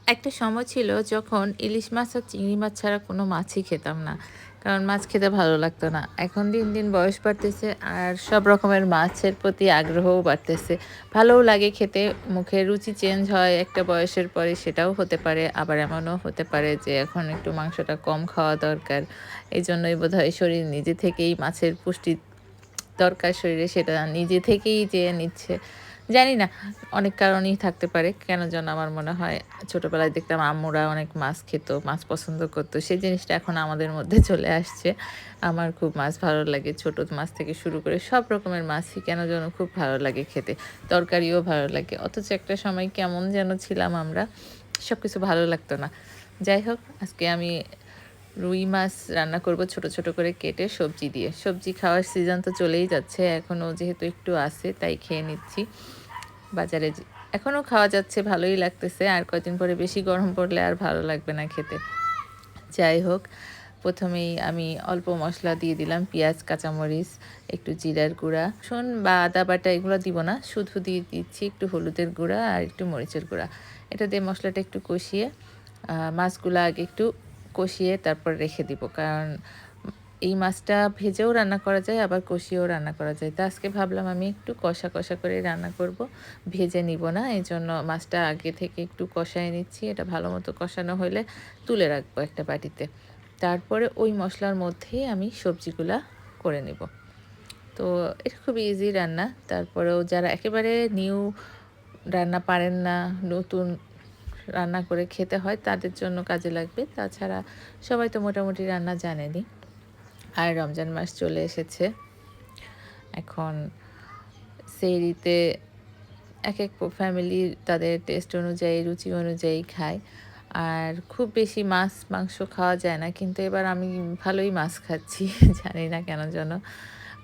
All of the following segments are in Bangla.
একটা সময় ছিল যখন ইলিশ মাছ আর চিংড়ি মাছ ছাড়া কোনো মাছই খেতাম না। কারণ মাছ খেতে ভালো লাগতো না। এখন দিন, দিন বয়স বাড়তেছে আর সব রকমের মাছের প্রতি আগ্রহও বাড়তেছে। ভালোও লাগে খেতে, মুখের রুচি চেঞ্জ হয় একটা বয়সের পরে সেটাও হতে পারে। আবার এমনও হতে পারে যে এখন একটু মাংসটা কম খাওয়া দরকার। এজন্যই বোধহয় শরীর নিজে থেকেই মাছের পুষ্টি দরকার শরীরে সেটা নিজে থেকেই চেয়ে নিচ্ছে। জানি না, অনেক কারণেই থাকতে পারে। কেন যেন আমার মনে হয় ছোটবেলায় দেখতাম আম্মুরা অনেক মাছ খেত, মাছ পছন্দ করত। সেই জিনিসটা এখন আমাদের মধ্যে চলে আসছে। আমার খুব মাছ ভালো লাগে। ছোট মাছ থেকে শুরু করে সব রকমের মাছই কেন যেন খুব ভালো লাগে খেতে। তরকারিও ভালো লাগে। অথচ একটা সময় কেমন যেন ছিলাম আমরা। সবকিছু ভালো লাগতো না। যাই হোক, আজকে আমি রুই মাছ রান্না করব ছোট, ছোট করে কেটে সবজি দিয়ে। সবজি খাওয়ার সিজন তো চলেই যাচ্ছে। এখনো যেহেতু একটু আছে তাই খেয়ে নিচ্ছি। বাজারে এখনো খাওয়া যাচ্ছে, ভালোই লাগতেছে। আর কয়দিন পরে বেশি গরম পড়লে আর ভালো লাগবে না খেতে। যাই হোক, ১ম এই আমি অল্প মসলা দিয়ে দিলাম। পেঁয়াজ, কাঁচামরিচ, একটু জিরার গুঁড়া, রসুন বা আদা বাটা এগুলো দিব না। শুধু দিয়ে দিচ্ছি একটু হলুদের গুঁড়া আর একটু মরিচের গুঁড়া। এটা দিয়ে মসলাটা একটু কষিয়ে মাছগুলা আগে একটু কষিয়ে তারপর রেখে দিব। কারণ এই মাছটা ভেজেও রান্না করা যায়, আবার কষিয়েও রান্না করা যায়। তো আজকে ভাবলাম আমি একটু কষা, কষা করে রান্না করব। ভেজে নিব না। এজন্য মাছটা আগে থেকে একটু কষায় নিচ্ছি। এটা ভালোমতো কষানো হলে তুলে রাখবো একটা বাটিতে। তারপরে ওই মসলার মধ্যেই আমি সবজিগুলা করে নিব। তো এটা খুব ইজি রান্না। তারপরেও যারা একেবারে নিউ রান্না পারেন না, নতুন রান্না করে খেতে হয় তাদের জন্য কাজে লাগবে। তাছাড়া সবাই তো মোটামুটি রান্না জানেনই। আর রমজান মাস চলে এসেছে। এখন সেহরিতে একেক ফ্যামিলি তাদের টেস্ট অনুযায়ী, রুচি অনুযায়ী খায়। আর খুব বেশি মাছ, মাংস খাওয়া যায় না। কিন্তু এবার আমি ভালোই মাছ খাচ্ছি। জানি না কেন যেন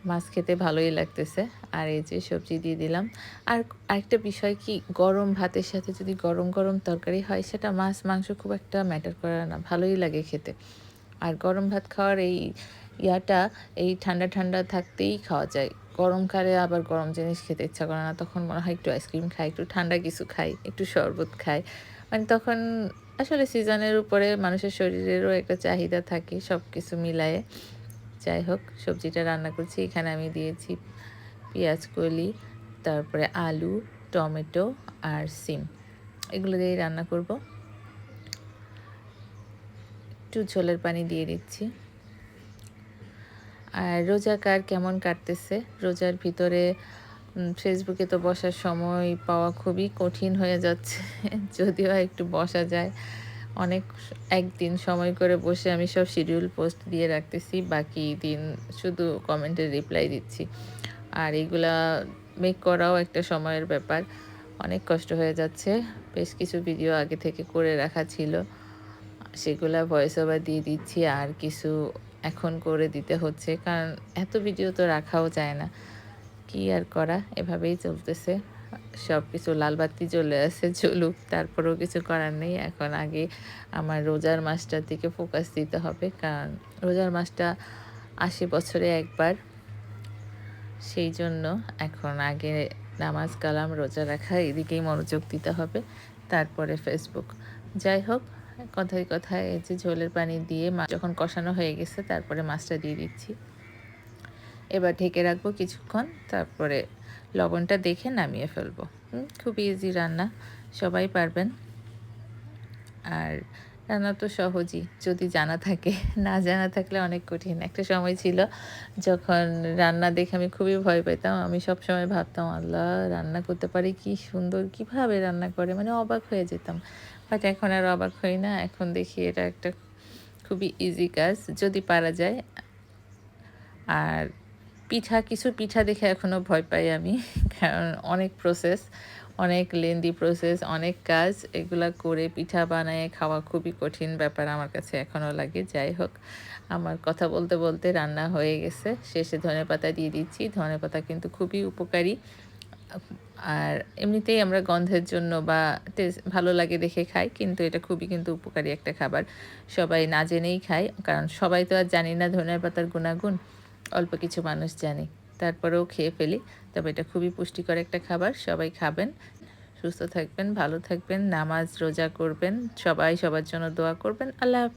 মাছ খেতে ভালোই লাগতেছে। আর এই যে সবজি দিয়ে দিলাম। আর আরেকটা বিষয় কি, গরম ভাতের সাথে যদি গরম, গরম তরকারি হয় সেটা মাছ, মাংস খুব একটা ম্যাটার করে না। ভালোই লাগে খেতে। আর গরম ভাত খাওয়ার এই ইয়াটা এই ঠান্ডা, ঠান্ডা থাকতেই খাওয়া যায়। গরমকালে আবার গরম জিনিস খেতে ইচ্ছা করে না। তখন মনে হয় একটু আইসক্রিম খাই, একটু ঠান্ডা কিছু খাই, একটু শরবত খাই। মানে তখন আসলে সিজনের উপরে মানুষের শরীরেরও একটা চাহিদা থাকে সবকিছু মিলায়ে। যাই হোক, সবজিটা রান্না করছি। এখানে আমি দিয়েছি পেঁয়াজ কলি, তারপরে আলু, টমেটো আর সিম। এগুলো দিয়েই রান্না করব। একটু ঝোলের পানি দিয়ে দিচ্ছি। আর রোজা কার কেমন কাটতেছে? রোজার ভিতরে ফেসবুকে তো বসার সময় পাওয়া খুবই কঠিন হয়ে যাচ্ছে। যদিও একটু বসা যায়। অনেক একদিন সময় করে বসে আমি সব শিডিউল পোস্ট দিয়ে রাখতেছি। বাকি দিন শুধু কমেন্টের রিপ্লাই দিচ্ছি। আর এগুলা মেক করাও একটা সময়ের ব্যাপার। অনেক কষ্ট হয়ে যাচ্ছে। বেশ কিছু ভিডিও আগে থেকে করে রাখা ছিল। সেগুলা ভয়েস ওভার দিয়ে দিচ্ছি। আর কিছু এখন করে দিতে হচ্ছে। কারণ এত ভিডিও তো রাখাও যায় না। কি আর করা, এভাবেই চলতেছে। সবকিছু লাল বাতি জ্বলে আছে, জ্বলুক, তারপরেও কিছু করার নেই। এখন আগে আমার রোজার মাসটার দিকে ফোকাস দিতে হবে। কারণ রোজার মাসটা ৮০ বছরে একবার। সেই জন্য এখন আগে নামাজ কালাম রোজা রাখা এদিকেই মনোযোগ দিতে হবে। তারপরে ফেসবুক। যাই হোক, কথায়, কথায় এই যে ঝোলের পানি দিয়ে যখন কষানো হয়ে গেছে তারপরে মাছটা দিয়ে দিচ্ছি। এবার ঢেকে রাখবো কিছুক্ষণ। তারপরে লবণটা দেখে নামিয়ে ফেলবো। খুবই ইজি রান্না, সবাই পারবেন। আর রান্না তো সহজই যদি জানা থাকে। না জানা থাকলে অনেক কঠিন। একটা সময় ছিল যখন রান্না দেখে আমি খুবই ভয় পেতাম। আমি সবসময় ভাবতাম, আল্লাহ রান্না করতে পারি, কি সুন্দর, কিভাবে রান্না করে, মানে অবাক হয়ে যেতাম। বাট এখন আর অবাক হই না। এখন দেখি এটা একটা খুবই ইজি কাজ যদি পারা যায়। আর কিছু পিঠা দেখে এখনও ভয় পাই আমি। কারণ অনেক প্রসেস, অনেক লেন্দি প্রসেস, অনেক কাজ। এগুলা করে পিঠা বানায়ে খাওয়া খুবই কঠিন ব্যাপার আমার কাছে এখনও লাগে। যাই হোক, আমার কথা বলতে, বলতে রান্না হয়ে গেছে। শেষে ধনেপাতা দিয়ে দিচ্ছি। ধনেপাতা কিন্তু খুবই উপকারী। আর এমনিতেই আমরা গন্ধের জন্য বা ভালো লাগে দেখে খাই। কিন্তু এটা খুবই কিন্তু উপকারী একটা খাবার। সবাই না জেনেই খায়। কারণ সবাই তো আর জানি না ধনেপাতার গুণাগুণ। অল্প কিছু মানুষ জানে। তারপরেও খেয়ে ফেলি। তবে এটা খুবই পুষ্টিকর একটা খাবার। সবাই খাবেন। সুস্থ থাকবেন, ভালো থাকবেন, নামাজ রোজা করবেন, সবাই সবার জন্য দোয়া করবেন। আল্লাহ হাফেজ।